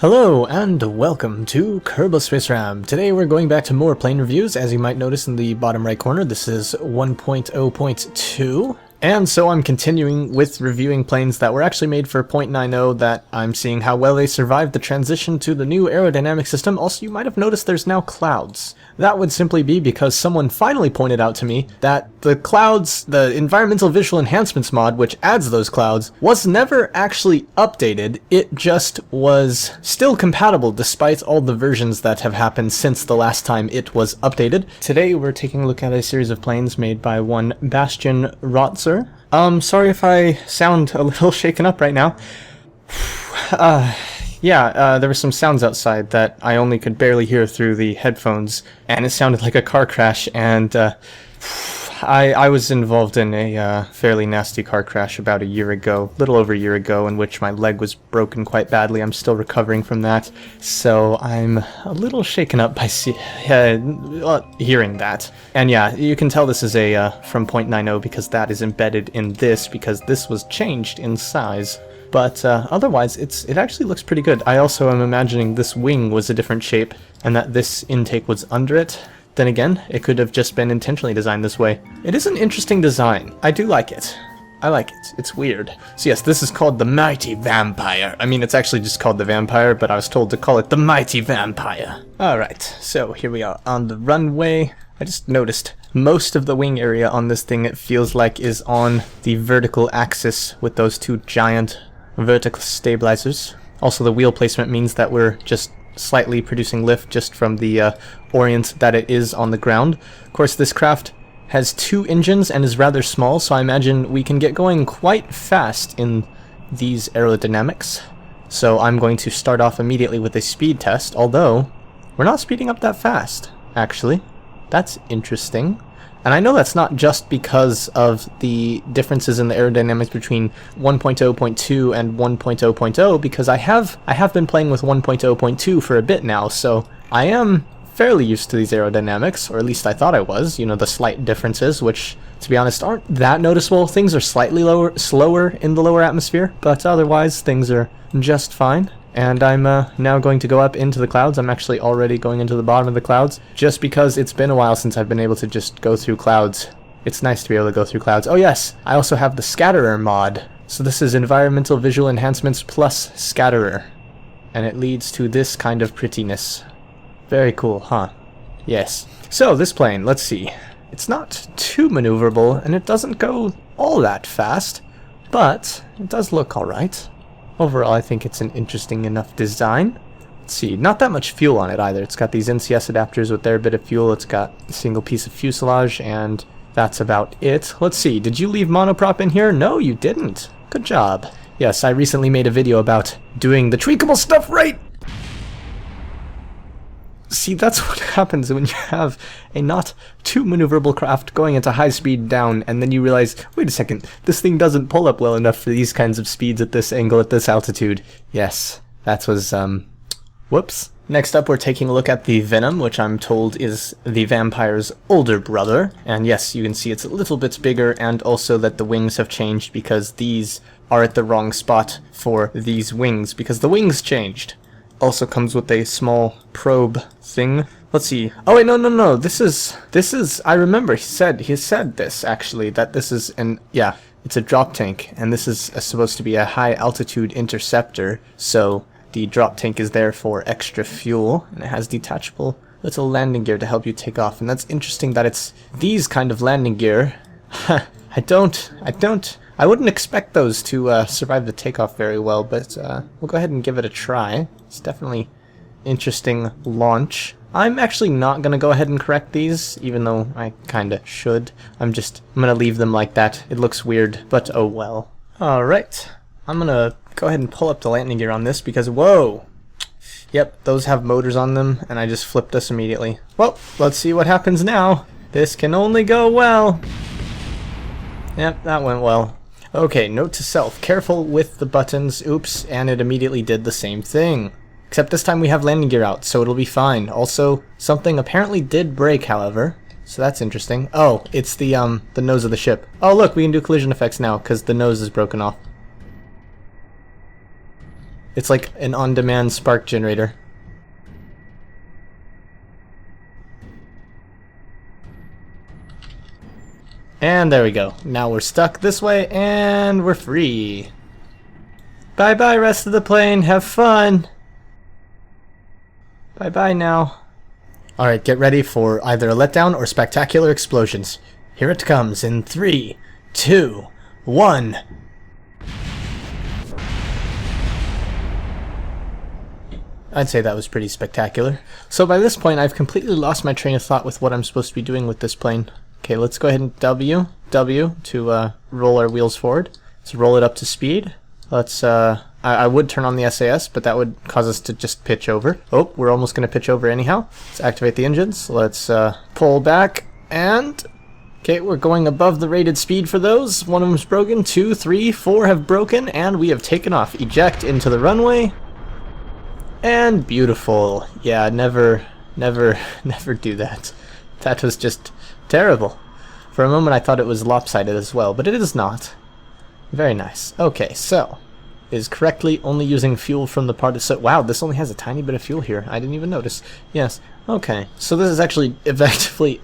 Hello and welcome to Kerbal Space Ram. Today we're going back to more plane reviews. As you might notice in the bottom right corner, this is 1.0.2. And so I'm continuing with reviewing planes that were actually made for 0.90 that I'm seeing how well they survived the transition to the new aerodynamic system. Also, you might have noticed there's now clouds. That would simply be because someone finally pointed out to me that the clouds, the environmental visual enhancements mod, which adds those clouds, was never actually updated. It just was still compatible despite all the versions that have happened since the last time it was updated. Today we're taking a look at a series of planes made by one Bastian Rotzer. Sorry if I sound a little shaken up right now. There were some sounds outside that I only could barely hear through the headphones, and it sounded like a car crash, and I was involved in a fairly nasty car crash about a little over a year ago, in which my leg was broken quite badly. I'm still recovering from that, so I'm a little shaken up by hearing that. And yeah, you can tell this is a from 0.90 because that is embedded in this, because this was changed in size. But otherwise, it actually looks pretty good. I also am imagining this wing was a different shape, and that this intake was under it. Then again, it could have just been intentionally designed this way. It is an interesting design. I do like it. I like it. It's weird. So yes, this is called the Mighty Vampire. I mean, it's actually just called the Vampire, but I was told to call it the Mighty Vampire. Alright, so here we are on the runway. I just noticed most of the wing area on this thing, it feels like, is on the vertical axis with those two giant vertical stabilizers. Also, the wheel placement means that we're just slightly producing lift just from the orient that it is on the ground. Of course, this craft has two engines and is rather small, so I imagine we can get going quite fast in these aerodynamics. So I'm going to start off immediately with a speed test, although we're not speeding up that fast, actually. That's interesting. And I know that's not just because of the differences in the aerodynamics between 1.0.2 and 1.0.0, because I have been playing with 1.0.2 for a bit now, so I am fairly used to these aerodynamics, or at least I thought I was. You know, the slight differences, which, to be honest, aren't that noticeable. Things are slightly slower in the lower atmosphere, but otherwise things are just fine. And I'm now going to go up into the clouds. I'm actually already going into the bottom of the clouds, just because it's been a while since I've been able to just go through clouds. It's nice to be able to go through clouds. Oh yes, I also have the Scatterer mod. So this is Environmental Visual Enhancements plus Scatterer. And it leads to this kind of prettiness. Very cool, huh? Yes. So this plane, let's see. It's not too maneuverable, and it doesn't go all that fast, but it does look alright. Overall, I think it's an interesting enough design. Let's see, not that much fuel on it either. It's got these NCS adapters with their bit of fuel. It's got a single piece of fuselage, and that's about it. Let's see, did you leave monoprop in here? No, you didn't. Good job. Yes, I recently made a video about doing the tweakable stuff right. See, that's what happens when you have a not too maneuverable craft going into high speed down, and then you realize, wait a second, this thing doesn't pull up well enough for these kinds of speeds at this angle, at this altitude. Yes, that was, whoops. Next up, we're taking a look at the Venom, which I'm told is the Vampire's older brother. And yes, you can see it's a little bit bigger, and also that the wings have changed because these are at the wrong spot for these wings, because the wings changed. Also comes with a small probe thing. Let's see. Oh wait, no. This is. I remember he said this actually, that this is it's a drop tank, and this is supposed to be a high altitude interceptor. So the drop tank is there for extra fuel, and it has detachable little landing gear to help you take off. And that's interesting that it's these kind of landing gear. I wouldn't expect those to survive the takeoff very well, but we'll go ahead and give it a try. It's definitely interesting launch. I'm actually not going to go ahead and correct these, even though I kind of should. I'm going to leave them like that. It looks weird, but oh well. Alright, I'm going to go ahead and pull up the landing gear on this because, whoa! Yep, those have motors on them, and I just flipped us immediately. Well, let's see what happens now. This can only go well. Yep, that went well. Okay, note to self, careful with the buttons. Oops, and it immediately did the same thing. Except this time we have landing gear out, so it'll be fine. Also, something apparently did break, however, so that's interesting. Oh, it's the nose of the ship. Oh look, we can do collision effects now, because the nose is broken off. It's like an on-demand spark generator. And there we go. Now we're stuck this way, and we're free. Bye-bye, rest of the plane. Have fun. Bye-bye now. Alright, get ready for either a letdown or spectacular explosions. Here it comes in 3, 2, 1. I'd say that was pretty spectacular. So by this point, I've completely lost my train of thought with what I'm supposed to be doing with this plane. Okay, let's go ahead and W to roll our wheels forward. Let's roll it up to speed. Let's, I would turn on the SAS, but that would cause us to just pitch over. Oh, we're almost going to pitch over anyhow. Let's activate the engines. Let's pull back, and... Okay, we're going above the rated speed for those. One of them's broken, 2, 3, 4 have broken, and we have taken off. Eject into the runway. And beautiful. Yeah, never do that. That was just terrible. For a moment I thought it was lopsided as well, but it is not. Very nice. Okay, so is correctly only using fuel from the part of... So, wow, this only has a tiny bit of fuel here. I didn't even notice. Yes. Okay, so this is actually effectively,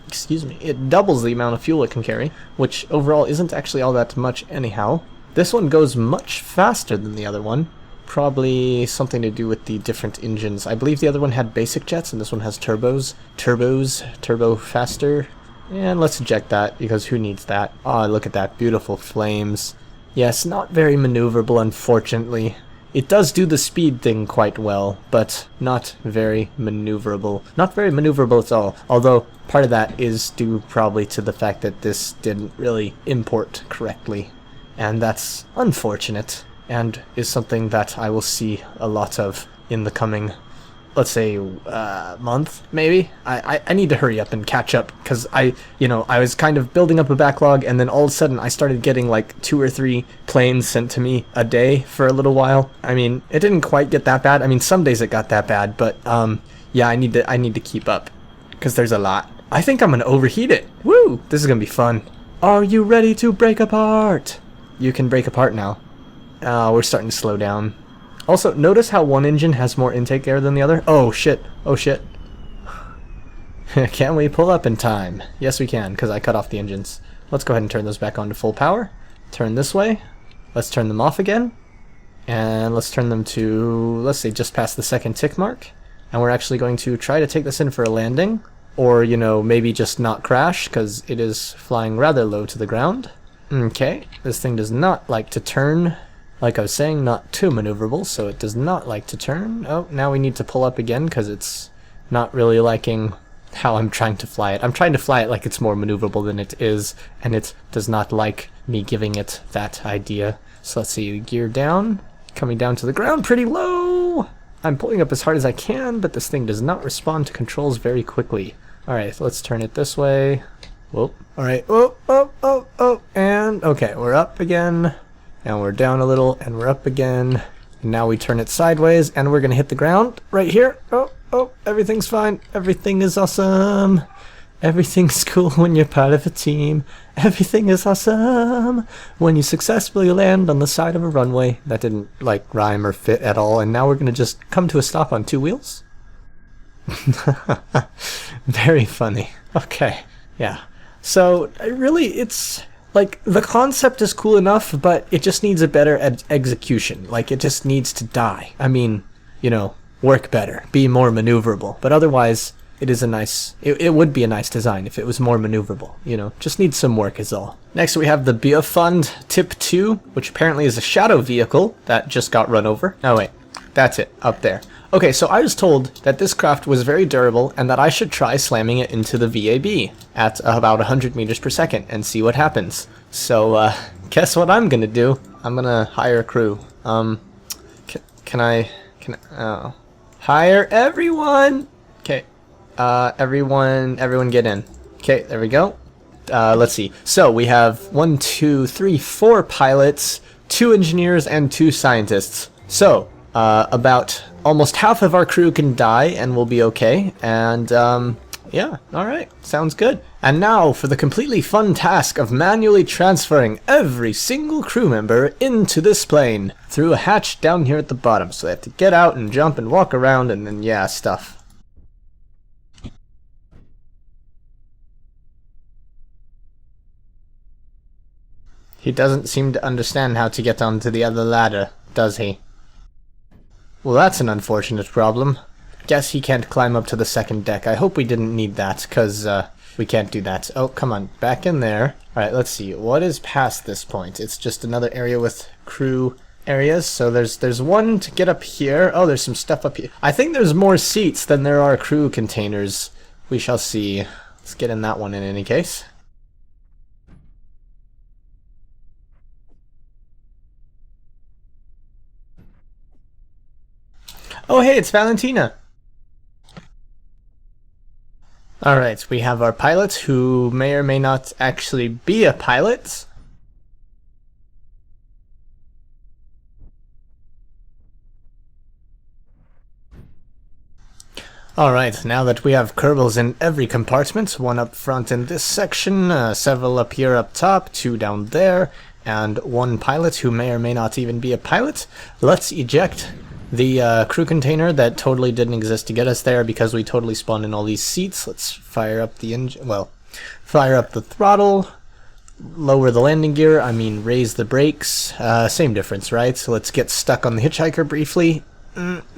excuse me, it doubles the amount of fuel it can carry, which overall isn't actually all that much anyhow. This one goes much faster than the other one. Probably something to do with the different engines. I believe the other one had basic jets, and this one has turbos. Turbo faster. And let's eject that, because who needs that? Oh, look at that, beautiful flames. Yes, not very maneuverable, unfortunately. It does do the speed thing quite well, but not very maneuverable. Not very maneuverable at all, although part of that is due probably to the fact that this didn't really import correctly. And that's unfortunate, and is something that I will see a lot of in the coming, let's say, month, maybe? I need to hurry up and catch up, because I was kind of building up a backlog, and then all of a sudden I started getting like 2 or 3 planes sent to me a day for a little while. I mean, it didn't quite get that bad. I mean, some days it got that bad, but yeah, I need to keep up, because there's a lot. I think I'm gonna overheat it. Woo! This is gonna be fun. Are you ready to break apart? You can break apart now. We're starting to slow down. Also, notice how one engine has more intake air than the other? Oh shit, oh shit. Can we pull up in time? Yes we can, because I cut off the engines. Let's go ahead and turn those back on to full power. Turn this way. Let's turn them off again. And let's turn them to, let's say, just past the second tick mark. And we're actually going to try to take this in for a landing. Or, you know, maybe just not crash, because it is flying rather low to the ground. Okay, this thing does not like to turn. Like I was saying, not too maneuverable, so it does not like to turn. Oh, now we need to pull up again, because it's not really liking how I'm trying to fly it. I'm trying to fly it like it's more maneuverable than it is, and it does not like me giving it that idea. So let's see, gear down, coming down to the ground pretty low. I'm pulling up as hard as I can, but this thing does not respond to controls very quickly. Alright, let's turn it this way. Whoop. Alright, oh, and okay, we're up again. And we're down a little, and we're up again. And now we turn it sideways, and we're gonna hit the ground right here. Oh, everything's fine. Everything is awesome. Everything's cool when you're part of a team. Everything is awesome when you successfully land on the side of a runway. That didn't, like, rhyme or fit at all, and now we're gonna just come to a stop on 2 wheels? Very funny. Okay, yeah. So, really, it's... like, the concept is cool enough, but it just needs a better execution. Like, it just needs to die. I mean, you know, work better, be more maneuverable. But otherwise, it is a nice... It would be a nice design if it was more maneuverable, you know. Just needs some work is all. Next we have the P500 Tip 2, which apparently is a shadow vehicle that just got run over. Oh wait, that's it, up there. Okay, so I was told that this craft was very durable and that I should try slamming it into the VAB at about 100 meters per second and see what happens. So, guess what I'm gonna do? I'm gonna hire a crew. Can I hire everyone? Okay, everyone get in. Okay, there we go. Let's see. So, we have 1, 2, 3, 4 pilots, 2 engineers, and 2 scientists. So, about almost half of our crew can die and we'll be okay, and Yeah, alright, sounds good. And now for the completely fun task of manually transferring every single crew member into this plane through a hatch down here at the bottom. So they have to get out and jump and walk around and then, yeah, stuff. He doesn't seem to understand how to get onto the other ladder, does he? Well, that's an unfortunate problem. Guess he can't climb up to the second deck. I hope we didn't need that, because we can't do that. Oh, come on, back in there. Alright, let's see. What is past this point? It's just another area with crew areas. So there's one to get up here. Oh, there's some stuff up here. I think there's more seats than there are crew containers. We shall see. Let's get in that one in any case. Oh, hey, it's Valentina. Alright, we have our pilot, who may or may not actually be a pilot. Alright, now that we have Kerbals in every compartment, one up front in this section, several up here up top, two down there, and one pilot who may or may not even be a pilot, let's eject the crew container that totally didn't exist to get us there because we totally spawned in all these seats. Let's fire up the engine, well, fire up the throttle, lower the landing gear, raise the brakes, same difference, right? So let's get stuck on the hitchhiker briefly,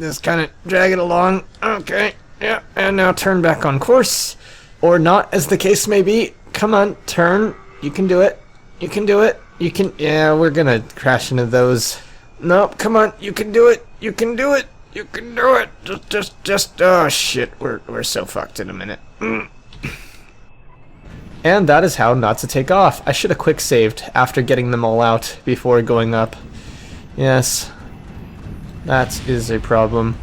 just kind of drag it along, okay, yeah, and now turn back on course, or not, as the case may be. Come on, turn, you can do it, you can do it, you can, yeah, we're gonna crash into those. Nope, come on, you can do it, you can do it, you can do it, just, oh shit, we're so fucked in a minute. And that is how not to take off. I should have quick saved after getting them all out before going up. Yes, that is a problem.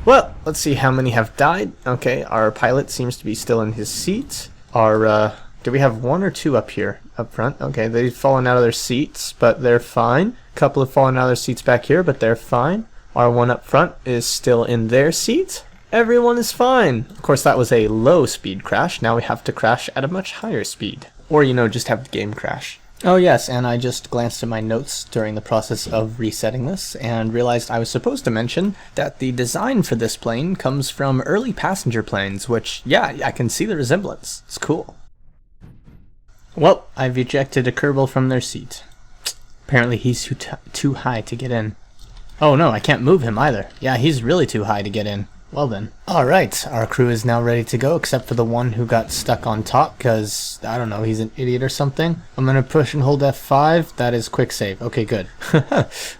Well, let's see how many have died. Okay, our pilot seems to be still in his seat. Our, do we have one or two up here, up front? Okay, they've fallen out of their seats, but they're fine. A couple have fallen out of their seats back here, but they're fine. Our one up front is still in their seat. Everyone is fine. Of course, that was a low speed crash. Now we have to crash at a much higher speed. Or, you know, just have the game crash. Oh yes, and I just glanced at my notes during the process of resetting this and realized I was supposed to mention that the design for this plane comes from early passenger planes, which, yeah, I can see the resemblance. It's cool. Well, I've ejected a Kerbal from their seat. Apparently he's too high to get in. Oh no, I can't move him either. Yeah, he's really too high to get in. Well then. Alright, our crew is now ready to go, except for the one who got stuck on top, because, I don't know, he's an idiot or something. I'm gonna push and hold F5. That is quick save. Okay, good.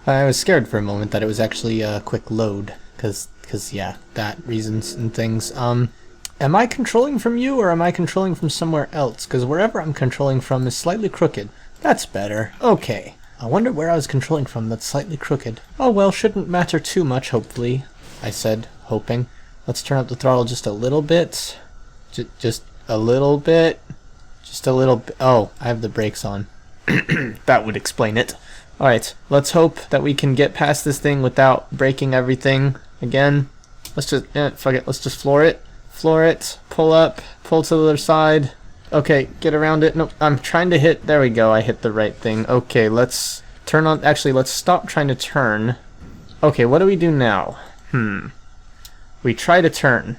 I was scared for a moment that it was actually a quick load, because yeah, that reasons and things. Am I controlling from you, or am I controlling from somewhere else? Because wherever I'm controlling from is slightly crooked. That's better. Okay. I wonder where I was controlling from that's slightly crooked. Oh well, shouldn't matter too much, hopefully. I said, hoping. Let's turn up the throttle just a little bit. Just a little bit. Just a little bit. Oh, I have the brakes on. That would explain it. Alright, let's hope that we can get past this thing without breaking everything again. Let's just, fuck it, let's just floor it. Floor it, pull up, pull to the other side. Okay, get around it. Nope, I'm trying to hit, there we go, I hit the right thing. Okay, let's turn on, actually, let's stop trying to turn. Okay, what do we do now? We try to turn.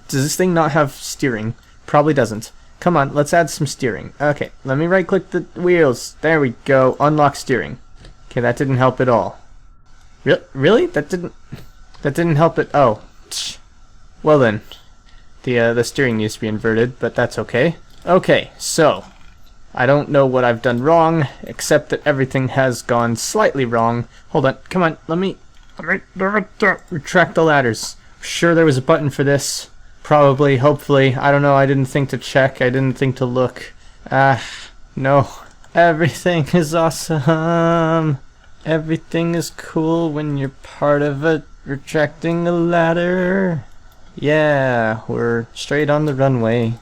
Does this thing not have steering? Probably doesn't. Come on, let's add some steering. Okay, let me right click the wheels. There we go, unlock steering. Okay, that didn't help at all. Really? That didn't help it, oh. Well then, the steering needs to be inverted, but that's okay. Okay, so, I don't know what I've done wrong, except that everything has gone slightly wrong. Hold on, come on, let me retract the ladders. I'm sure there was a button for this. Probably, hopefully, I don't know, I didn't think to check, I didn't think to look. No. Everything is awesome. Everything is cool when you're part of a retracting a ladder. Yeah, we're straight on the runway.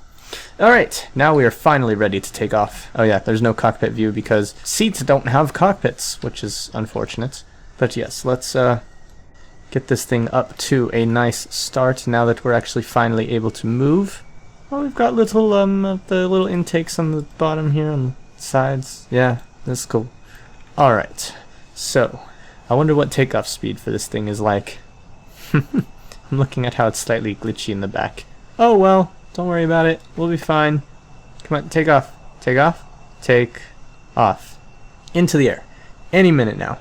Alright, now we are finally ready to take off. Oh yeah, there's no cockpit view because seats don't have cockpits, which is unfortunate. But yes, let's get get this thing up to a nice start now that we're actually finally able to move. Oh, we've got little the little intakes on the bottom here on the sides. Yeah, that's cool. Alright, so I wonder what takeoff speed for this thing is like. I'm looking at how it's slightly glitchy in the back. Oh well, don't worry about it. We'll be fine. Come on, take off. Take off. Take off. Into the air. Any minute now.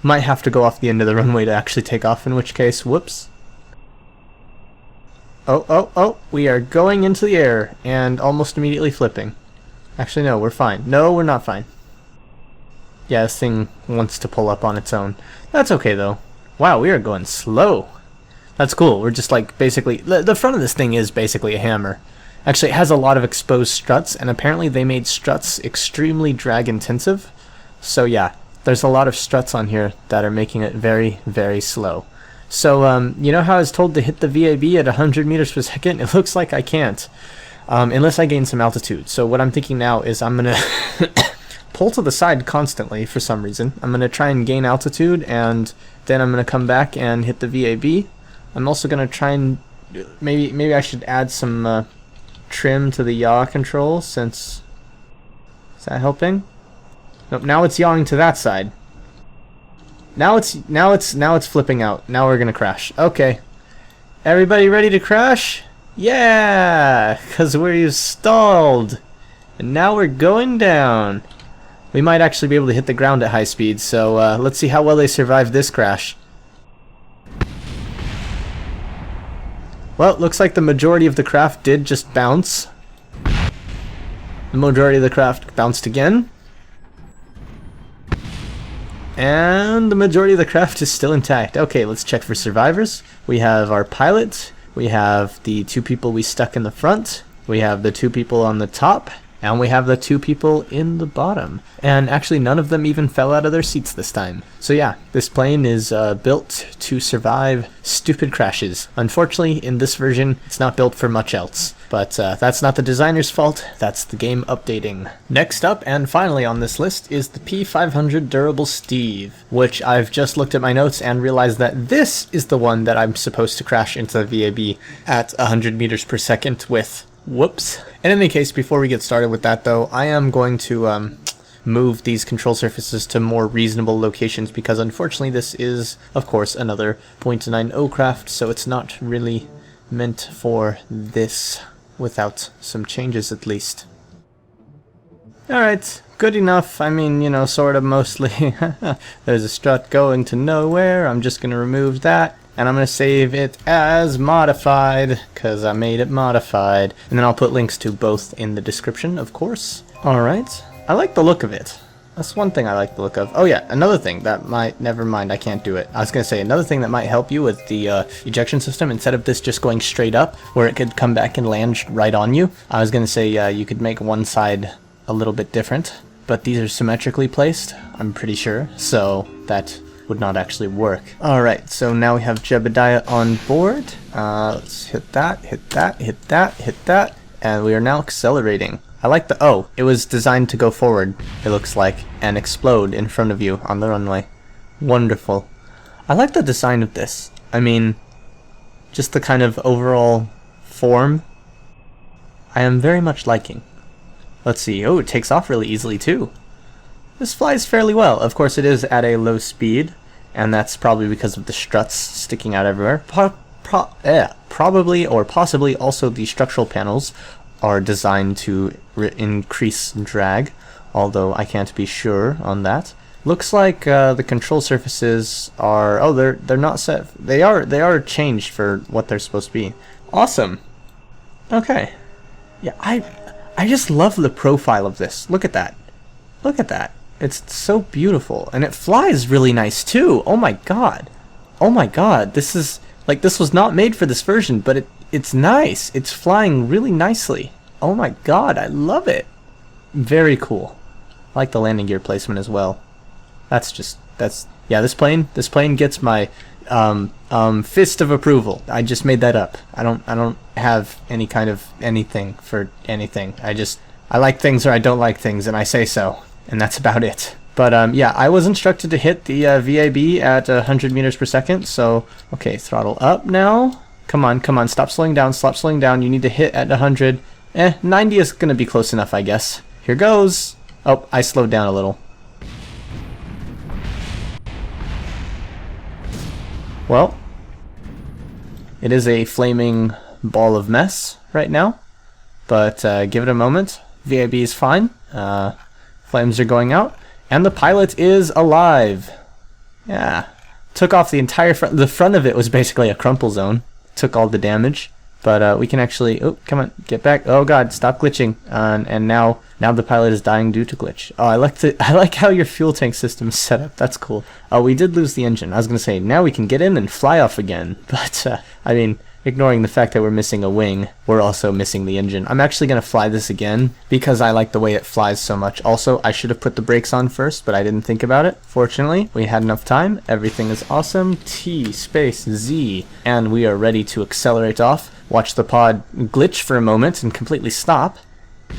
Might have to go off the end of the runway to actually take off, in which case, whoops. Oh, we are going into the air and almost immediately flipping. Actually, no, we're fine. No, we're not fine. Yeah, this thing wants to pull up on its own. That's okay, though. Wow, we are going slow. That's cool. We're just like basically... The front of this thing is basically a hammer. Actually, it has a lot of exposed struts, and apparently they made struts extremely drag intensive. So yeah, there's a lot of struts on here that are making it very, very slow. So, you know how I was told to hit the VAB at 100 meters per second? It looks like I can't. Unless I gain some altitude. So what I'm thinking now is I'm going to pull to the side constantly for some reason. I'm going to try and gain altitude, and then I'm going to come back and hit the VAB. I'm also going to try and... Maybe I should add some trim to the yaw control, since... Is that helping? Nope, now it's yawing to that side. Now it's flipping out. Now we're gonna crash. Okay. Everybody ready to crash? Yeah! Because we're stalled. And now we're going down. We might actually be able to hit the ground at high speed, so let's see how well they survive this crash. Well, looks like the majority of the craft did just bounce. The majority of the craft bounced again. And the majority of the craft is still intact. Okay, let's check for survivors. We have our pilot. We have the two people we stuck in the front. We have the two people on the top. And we have the two people in the bottom. And actually none of them even fell out of their seats this time. So yeah, this plane is built to survive stupid crashes. Unfortunately, in this version, it's not built for much else. But that's not the designer's fault, that's the game updating. Next up, and finally on this list, is the P500 Durable Steve, which I've just looked at my notes and realized that this is the one that I'm supposed to crash into the VAB at 100 meters per second with. Whoops. In any case, before we get started with that though, I am going to move these control surfaces to more reasonable locations because unfortunately this is, of course, another .90 craft, so it's not really meant for this without some changes at least. Alright, good enough. I mean, you know, sort of mostly. There's a strut going to nowhere. I'm just going to remove that. And I'm going to save it as modified, because I made it modified. And then I'll put links to both in the description, of course. Alright, I like the look of it. That's one thing I like the look of. Oh yeah, another thing that might... Never mind, I can't do it. I was going to say, another thing that might help you with the ejection system, instead of this just going straight up, where it could come back and land right on you, I was going to say you could make one side a little bit different. But these are symmetrically placed, I'm pretty sure, so that would not actually work. Alright, so now we have Jebediah on board. Let's hit that, hit that, hit that, hit that, and we are now accelerating. I like the... Oh, it was designed to go forward, it looks like, and explode in front of you on the runway. Wonderful. I like the design of this. I mean, just the kind of overall form I am very much liking. Let's see. Oh, it takes off really easily too. This flies fairly well. Of course, it is at a low speed, and that's probably because of the struts sticking out everywhere. Probably or possibly also the structural panels are designed to increase drag, although I can't be sure on that. Looks like the control surfaces are... Oh, they're not set. They are changed for what they're supposed to be. Awesome. Okay. Yeah, I just love the profile of this. Look at that. Look at that. It's so beautiful, and it flies really nice too. Oh my god. Oh my god. This is like, this was not made for this version, but it's nice. It's flying really nicely. Oh my god, I love it. Very cool. I like the landing gear placement as well. Yeah, this plane gets my fist of approval. I just made that up. I don't have any kind of anything for anything. I like things or I don't like things, and I say so. And that's about it. But yeah, I was instructed to hit the VAB at 100 meters per second. So, okay, throttle up now. Come on, come on, stop slowing down, stop slowing down. You need to hit at 100. 90 is going to be close enough, I guess. Here goes. Oh, I slowed down a little. Well, it is a flaming ball of mess right now. But give it a moment. VAB is fine. Flames are going out. And the pilot is alive. Yeah. Took off the entire front. The front of it was basically a crumple zone. Took all the damage. But we can actually... Oh, come on. Get back. Oh, God. Stop glitching. And now the pilot is dying due to glitch. Oh, I like how your fuel tank system is set up. That's cool. Oh, we did lose the engine. I was going to say, now we can get in and fly off again. But, I mean... Ignoring the fact that we're missing a wing, we're also missing the engine. I'm actually going to fly this again because I like the way it flies so much. Also, I should have put the brakes on first, but I didn't think about it. Fortunately, we had enough time. Everything is awesome. T space Z. And we are ready to accelerate off. Watch the pod glitch for a moment and completely stop.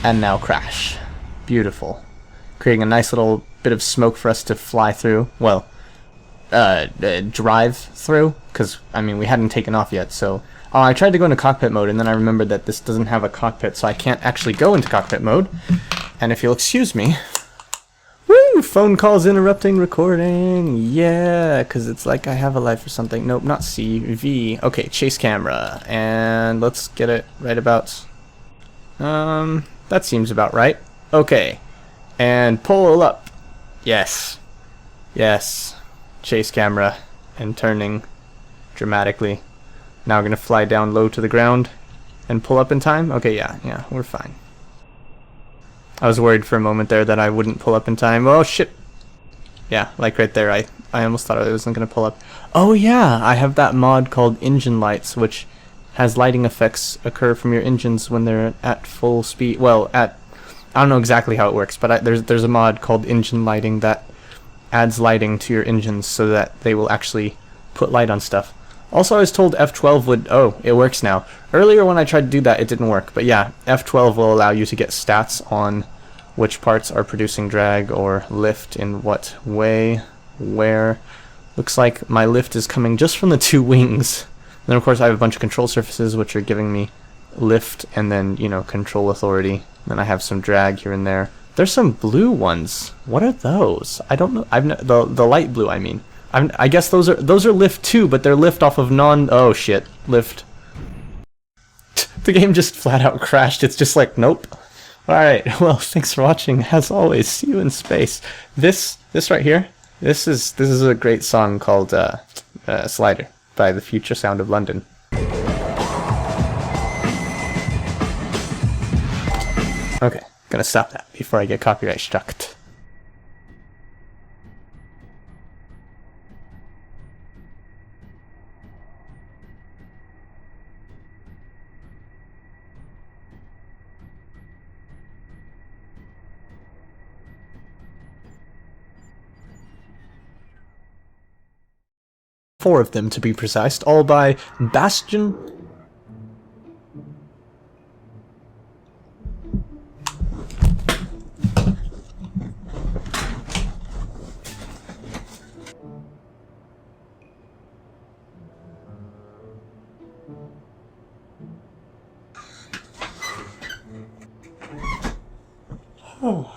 And now crash. Beautiful. Creating a nice little bit of smoke for us to fly through. Well, drive through. Because, I mean, we hadn't taken off yet, so... I tried to go into cockpit mode, and then I remembered that this doesn't have a cockpit, so I can't actually go into cockpit mode. And if you'll excuse me... Woo! Phone calls interrupting recording! Yeah, because it's like I have a life or something. Nope, not C. V. Okay, chase camera. And let's get it right about... that seems about right. Okay. And pull up. Yes. Yes. Chase camera. And turning dramatically. Now we're going to fly down low to the ground and pull up in time. Okay, yeah, we're fine. I was worried for a moment there that I wouldn't pull up in time. Oh, shit. Yeah, like right there, I almost thought I wasn't going to pull up. Oh, yeah, I have that mod called Engine Lights, which has lighting effects occur from your engines when they're at full speed. Well, I don't know exactly how it works, but there's a mod called Engine Lighting that adds lighting to your engines so that they will actually put light on stuff. Also, I was told F12 would... Oh, it works now. Earlier when I tried to do that, it didn't work. But yeah, F12 will allow you to get stats on which parts are producing drag or lift in what way, where. Looks like my lift is coming just from the two wings. And then, of course, I have a bunch of control surfaces which are giving me lift and then, you know, control authority. Then I have some drag here and there. There's some blue ones. What are those? I don't know. The light blue, I mean. I guess those are lift too, but they're lift off of oh shit, lift. The game just flat out crashed. It's just like, nope. Alright, well, thanks for watching. As always, see you in space. This right here, this is a great song called Slider by The Future Sound of London. Okay, gonna stop that before I get copyright struck. Four of them, to be precise, all by Bastion. Oh.